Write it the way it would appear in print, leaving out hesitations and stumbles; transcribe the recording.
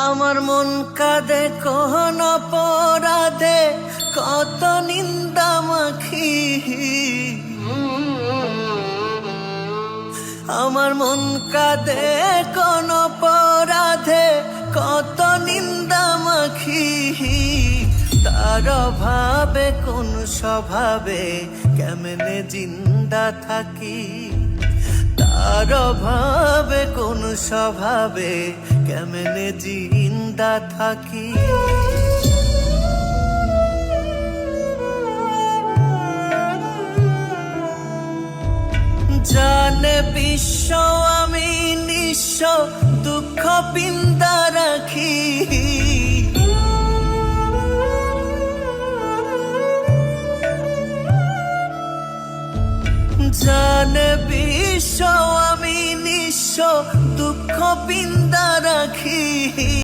আমার মন কাঁদে কোন অপরাধে, কত নিন্দা মাখি। আমার মন কাঁদে কোন অপরাধে, কত নিন্দা মাখি। তার অভাবে কোন স্বভাবে কেমনে জিন্দা থাকি। তার অভাবে কোন স্বভাবে কেমনে জিন্দা থাকি। জানে বিশ্ব আমি নিঃস্ব, দুঃখ পিন্দা রাখি। জানে বিশ্ব আমি নিঃস্ব, দুঃখ পিন্দা রাখি।